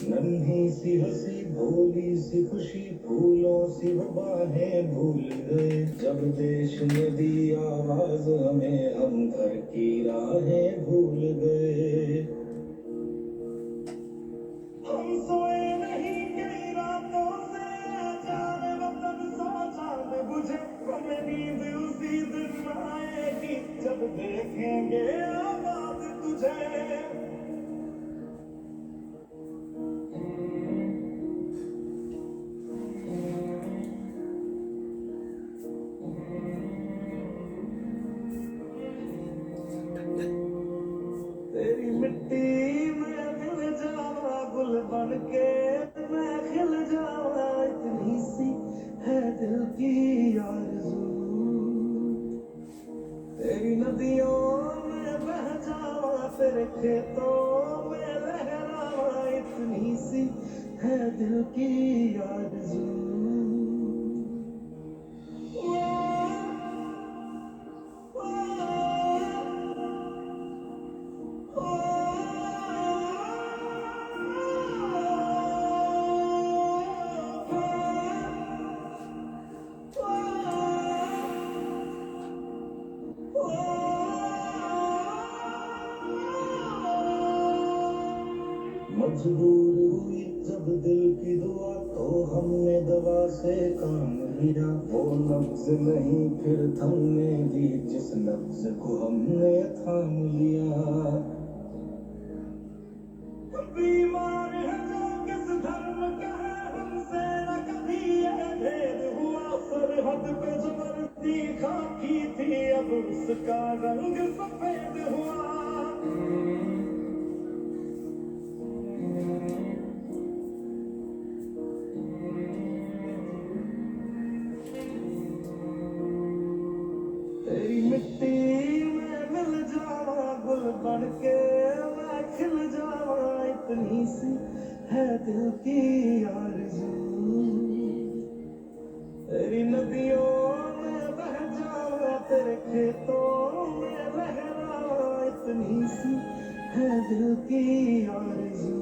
नन्ही सी हंसी भोली सी खुशी फूलों सी बाहें भूल गए जब देश ने दी आवाज हमें हम घर की राहें भूल गए। हम सोए नहीं कई रातों से जाने वतन सोचा न बुझे हमें नींद उसी दिन आएगी जब देखेंगे आबाद तुझे। तेरी मिट्टी में मिल जावा गुल बन के मैं खिल जावा इतनी सी है दिल की आरज़ू। तेरी नदियों में बह जावा तेरे खेतों में लहरावा इतनी सी है दिल की आरज़ू। मजबूर हुई जब दिल की दुआ तो हमने दवा से काम लिया वो नब्ज नहीं फिर थमने दी जिस नब्ज को हमने थाम लिया। बीमार है जो किस धर्म का है हमसे न कभी ये भेद हुआ सरहद पे जो वर्दी खाकी थी अब उसका रंग सफेद हुआ। तेरी मिट्टी में मिल जावा गुल बन के मैं खिल जावा इतनी सी है दिल की आरज़ू। तेरी नदियों में बह जावा तेरे खेतों में लहरावा इतनी सी है दिल की आरज़ू।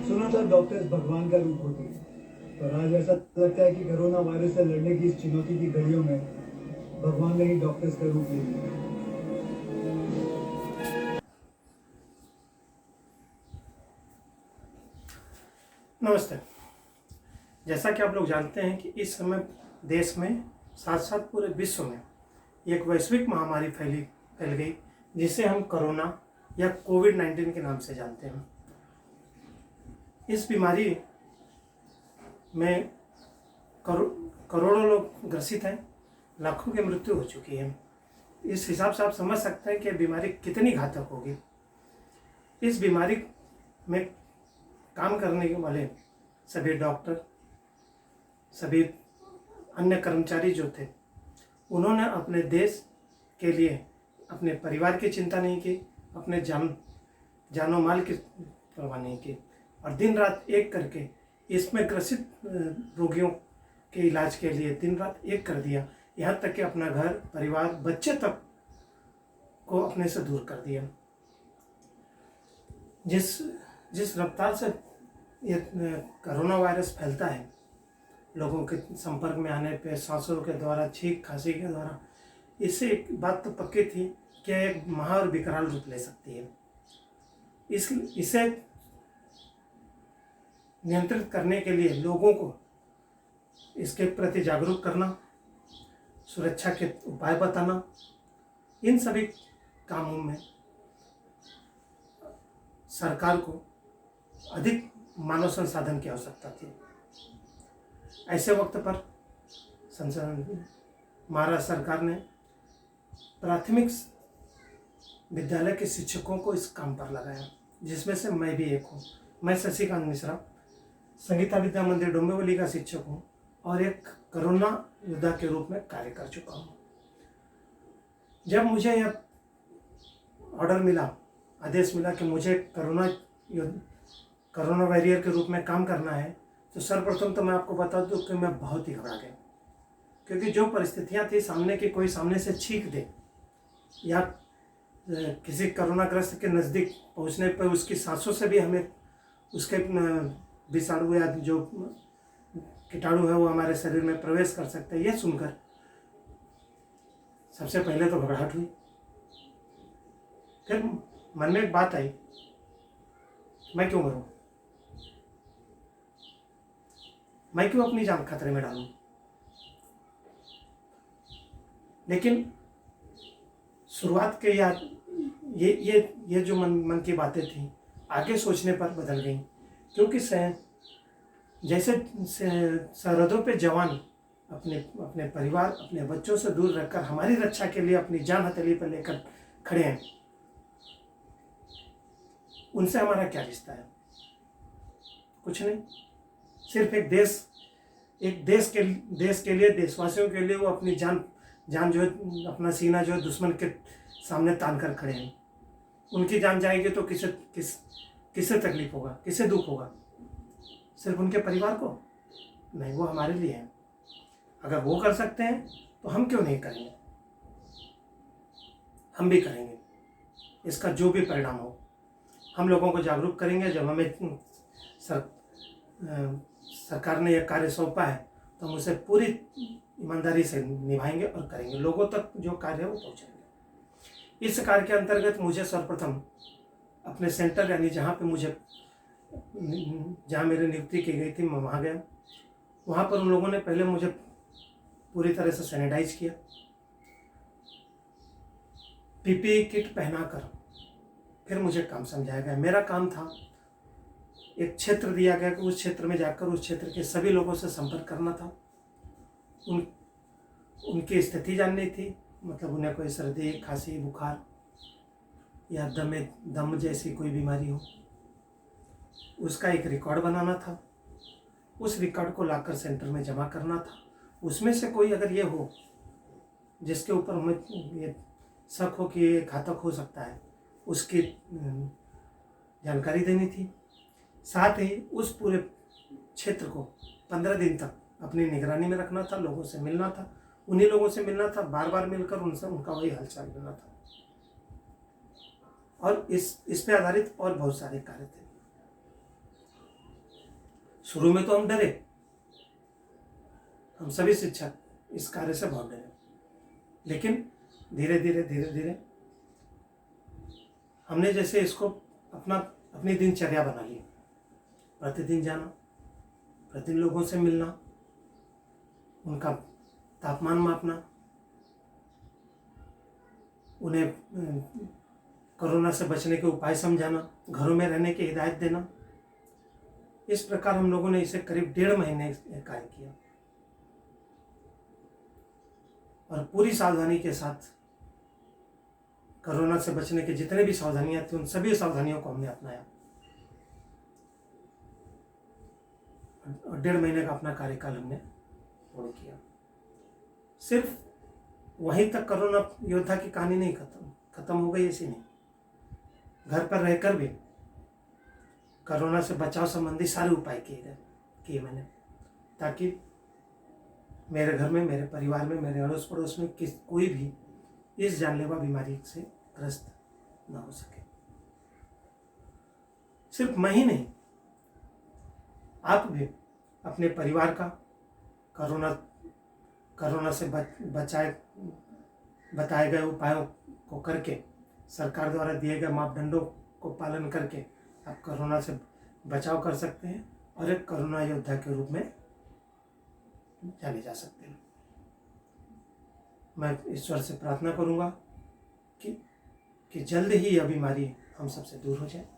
सुना था डॉक्टर्स भगवान का रूप होते हैं, पर आज ऐसा लगता है कि कोरोना वायरस से लड़ने की इस चुनौती की घड़ियों में भगवान ने ही डॉक्टर्स का रूप ले लिया। नमस्ते। जैसा कि आप लोग जानते हैं कि इस समय देश में साथ साथ पूरे विश्व में एक वैश्विक महामारी फैल गई जिसे हम कोरोना या कोविड-19 के नाम से जानते हैं। इस बीमारी में करोड़ों लोग ग्रसित हैं, लाखों की मृत्यु हो चुकी है। इस हिसाब से आप समझ सकते हैं कि बीमारी कितनी घातक होगी। इस बीमारी में काम करने वाले सभी डॉक्टर, सभी अन्य कर्मचारी जो थे, उन्होंने अपने देश के लिए अपने परिवार की चिंता नहीं की, अपने जानो माल की परवाह नहीं की और दिन रात एक करके इसमें ग्रसित रोगियों के इलाज के लिए दिन रात एक कर दिया। यहाँ तक कि अपना घर, परिवार, बच्चे तक को अपने से दूर कर दिया। जिस रफ्तार से ये कोरोना वायरस फैलता है, लोगों के संपर्क में आने पे, सांसों के द्वारा, छींक खांसी के द्वारा, इससे एक बात तो पक्की थी कि एक महा और विकराल रूप ले सकती है। इसे नियंत्रित करने के लिए लोगों को इसके प्रति जागरूक करना, सुरक्षा के उपाय बताना, इन सभी कामों में सरकार को अधिक मानव संसाधन की आवश्यकता थी। ऐसे वक्त पर महाराष्ट्र सरकार ने प्राथमिक विद्यालय के शिक्षकों को इस काम पर लगाया, जिसमें से मैं भी एक हूँ। मैं शशिकांत मिश्रा संगीता विद्या मंदिर डोंबिवली का शिक्षक हूँ और एक कोरोना योद्धा के रूप में कार्य कर चुका हूँ। जब मुझे यह ऑर्डर मिला, आदेश मिला कि मुझे कोरोना वॉरियर के रूप में काम करना है, तो सर्वप्रथम तो मैं आपको बता दूं कि मैं बहुत ही घबरा गया, क्योंकि जो परिस्थितियां थी सामने की, कोई सामने से छींक दे या किसी कोरोनाग्रस्त के नज़दीक पहुंचने पर उसकी सांसों से भी हमें उसके विषाणु या जो कीटाणु है वो हमारे शरीर में प्रवेश कर सकते हैं, यह सुनकर सबसे पहले तो घबराहट हुई। फिर मन में एक बात आई, मैं क्यों मरूं, मैं क्यों अपनी जान खतरे में डालूं। लेकिन शुरुआत के या ये जो मन की बातें थी आगे सोचने पर बदल गई, क्योंकि जैसे सरहदों पे जवान अपने परिवार, अपने बच्चों से दूर रखकर हमारी रक्षा के लिए अपनी जान हथेली पर लेकर खड़े हैं, उनसे हमारा क्या रिश्ता है? कुछ नहीं। सिर्फ एक देश के लिए, देशवासियों के लिए वो अपनी जान जो है, अपना सीना जो है दुश्मन के सामने तान कर खड़े हैं। उनकी जान जाएगी तो किसे तकलीफ होगा, किसे दुख होगा? सिर्फ उनके परिवार को? नहीं, वो हमारे लिए है। अगर वो कर सकते हैं तो हम क्यों नहीं करेंगे? हम भी करेंगे। इसका जो भी परिणाम हो, हम लोगों को जागरूक करेंगे। जब हमें सरकार ने यह कार्य सौंपा है तो हम उसे पूरी ईमानदारी से निभाएंगे और करेंगे, लोगों तक जो कार्य है वो पहुंचाएंगे। इस कार्य के अंतर्गत मुझे सर्वप्रथम अपने सेंटर, यानी जहाँ मेरी नियुक्ति की गई थी, मैं वहाँ गया। वहाँ पर उन लोगों ने पहले मुझे पूरी तरह से सैनिटाइज किया, पीपीई किट पहनाकर फिर मुझे काम समझाया गया। मेरा काम था, एक क्षेत्र दिया गया कि उस क्षेत्र में जाकर उस क्षेत्र के सभी लोगों से संपर्क करना था, उनकी स्थिति जाननी थी, मतलब उन्हें कोई सर्दी, खांसी, बुखार या दम जैसी कोई बीमारी हो, उसका एक रिकॉर्ड बनाना था। उस रिकॉर्ड को लाकर सेंटर में जमा करना था। उसमें से कोई अगर ये हो जिसके ऊपर हमें ये शक हो कि ये घातक हो सकता है, उसकी जानकारी देनी थी। साथ ही उस पूरे क्षेत्र को 15 दिन तक अपनी निगरानी में रखना था, लोगों से मिलना था, उन्हीं लोगों से मिलना था, बार बार मिलकर उनसे उनका वही हालचाल लेना था। और इस पे आधारित और बहुत सारे कार्य थे। शुरू में तो हम डरे, हम सभी शिक्षक इस कार्य से बहुत डरे, लेकिन धीरे धीरे हमने जैसे इसको अपनी दिनचर्या बना ली। प्रतिदिन जाना, प्रतिदिन लोगों से मिलना, उनका तापमान मापना, उन्हें कोरोना से बचने के उपाय समझाना, घरों में रहने की हिदायत देना। इस प्रकार हम लोगों ने इसे करीब 1.5 महीने कार्य किया और पूरी सावधानी के साथ कोरोना से बचने के जितने भी सावधानियां थी, उन सभी सावधानियों को हमने अपनाया और 1.5 महीने का अपना कार्यकाल हमने पूर्ण किया। सिर्फ वहीं तक कोरोना योद्धा की कहानी नहीं खत्म हो गई, ऐसी नहीं। घर पर रहकर भी कोरोना से बचाव संबंधी सारे उपाय किए मैंने, ताकि मेरे घर में, मेरे परिवार में, मेरे अड़ोस पड़ोस में कोई भी इस जानलेवा बीमारी से ग्रस्त न हो सके। सिर्फ मैं ही नहीं, आप भी अपने परिवार का कोरोना से बताए गए उपायों को करके, सरकार द्वारा दिए गए मापदंडों को पालन करके आप कोरोना से बचाव कर सकते हैं और एक कोरोना योद्धा के रूप में जाने जा सकते हैं। मैं ईश्वर से प्रार्थना करूंगा कि जल्द ही यह बीमारी हम सबसे दूर हो जाए,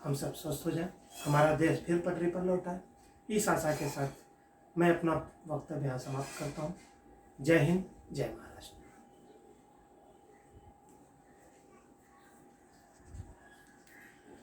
हम सब स्वस्थ हो जाए, हमारा देश फिर पटरी पर लौटा है। इस आशा के साथ मैं अपना वक्तव्य यहाँ समाप्त करता हूँ। जय हिंद, जय भारत।